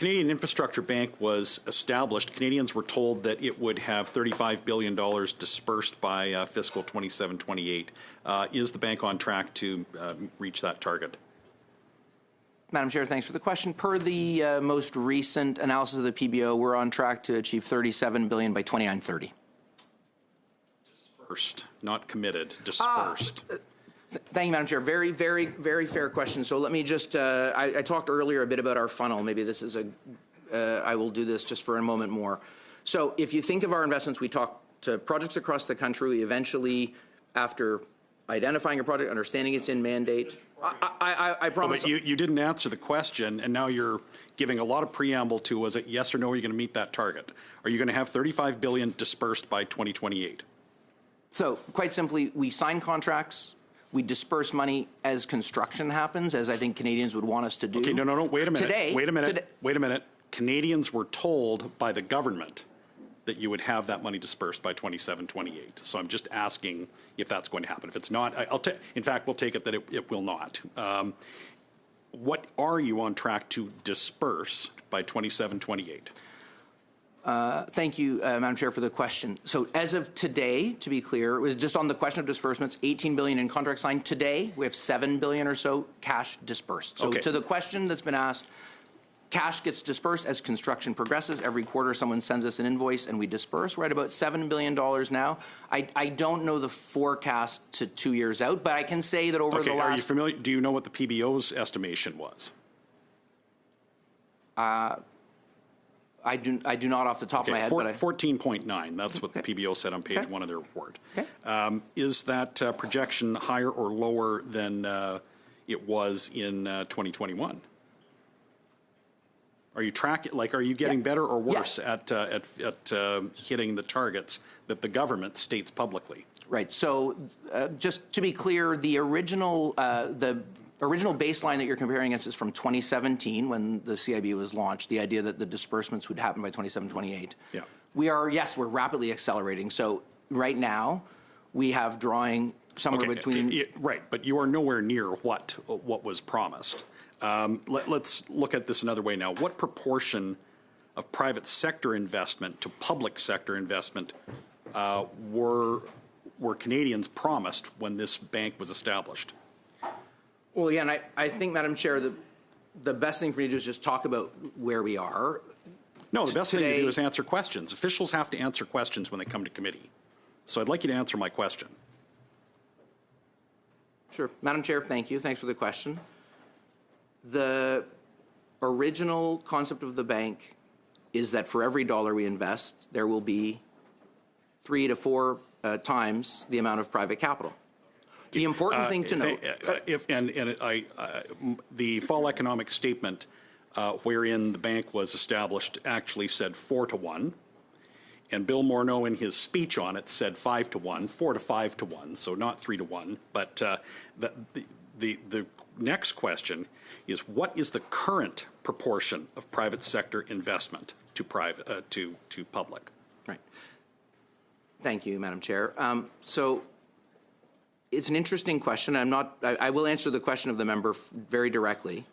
Canadian Infrastructure Bank was established. Canadians were told that it would have $35 billion dispersed by fiscal 27-28. Is the bank on track to reach that target? Madam Chair, thanks for the question. Per the most recent analysis of the PBO, we're on track to achieve $37 billion by 29-30. Dispersed, not committed, dispersed. Thank you, Madam Chair. Very, very, very fair question. So let me just, I talked earlier a bit about our funnel. Maybe this is I will do this just for a moment more. So if you think of our investments, we talk to projects across the country. We eventually, after identifying a project, understanding its in mandate, I promise. But you didn't answer the question, and now you're giving a lot of preamble to, was it yes or no, are you going to meet that target? Are you going to have $35 billion dispersed by 2028? So quite simply, we sign contracts. We disperse money as construction happens, as I think Canadians would want us to do. Okay, no, wait a minute. Today, wait a minute. Canadians were told by the government that you would have that money dispersed by 27-28. So I'm just asking if that's going to happen. If it's not, in fact, we'll take it that it will not. What are you on track to disperse by 27-28? Thank you, Madam Chair, for the question. So as of today, to be clear, just on the question of disbursements, $18 billion in contracts signed. Today, we have $7 billion or so cash dispersed. So to the question that's been asked, cash gets dispersed as construction progresses. Every quarter, someone sends us an invoice and we disperse. We're at about $7 billion now. I don't know the forecast to 2 years out, but I can say that over the last... Are you familiar? Do you know what the PBO's estimation was? I do not off the top of my head. 14.9. That's what the PBO said on page 1 of their report. Is that projection higher or lower than it was in 2021? Are you are you getting better or worse at hitting the targets that the government states publicly? Right. So just to be clear, the original baseline that you're comparing against is from 2017 when the CIB was launched, the idea that the disbursements would happen by 27-28. Yeah. We're rapidly accelerating. So right now we have drawing somewhere between... Right, but you are nowhere near what was promised. Let's look at this another way now. What proportion of private sector investment to public sector investment were Canadians promised when this bank was established? Well, again, I think, Madam Chair, the best thing for me to do is just talk about where we are. No, the best thing to do is answer questions. Officials have to answer questions when they come to committee. So I'd like you to answer my question. Sure. Madam Chair, thank you. Thanks for the question. The original concept of the bank is that for every dollar we invest, there will be 3 to 4 times the amount of private capital. The important thing to note... the fall economic statement wherein the bank was established actually said 4 to 1. And Bill Morneau in his speech on it said 5 to 1, 4 to 5 to 1, so not 3 to 1. But the next question is, what is the current proportion of private sector investment to public? Right. Thank you, Madam Chair. So it's an interesting question. I will answer the question of the member very directly,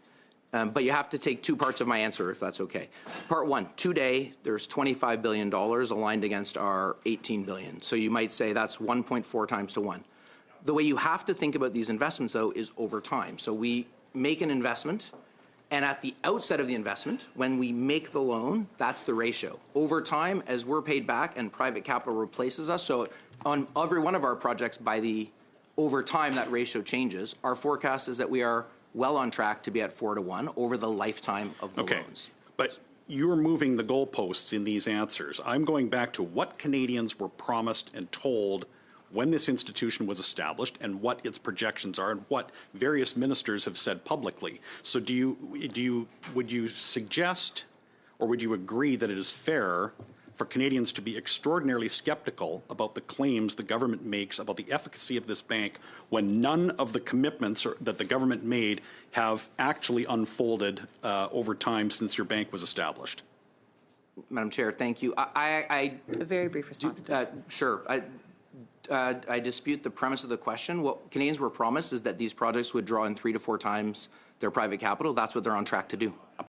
but you have to take 2 parts of my answer, if that's okay. Part 1, today there's $25 billion aligned against our $18 billion. So you might say that's 1.4 times to 1. The way you have to think about these investments, though, is over time. So we make an investment, and at the outset of the investment, when we make the loan, that's the ratio. Over time, as we're paid back and private capital replaces us, so on every one of our projects, over time, that ratio changes. Our forecast is that we are well on track to be at 4 to 1 over the lifetime of the loans. But you're moving the goalposts in these answers. I'm going back to what Canadians were promised and told when this institution was established and what its projections are and what various ministers have said publicly. So would you suggest or would you agree that it is fair for Canadians to be extraordinarily skeptical about the claims the government makes about the efficacy of this bank when none of the commitments that the government made have actually unfolded over time since your bank was established? Madam Chair, thank you. A very brief response, please. Sure. I dispute the premise of the question. What Canadians were promised is that these projects would draw in 3 to 4 times their private capital. That's what they're on track to do.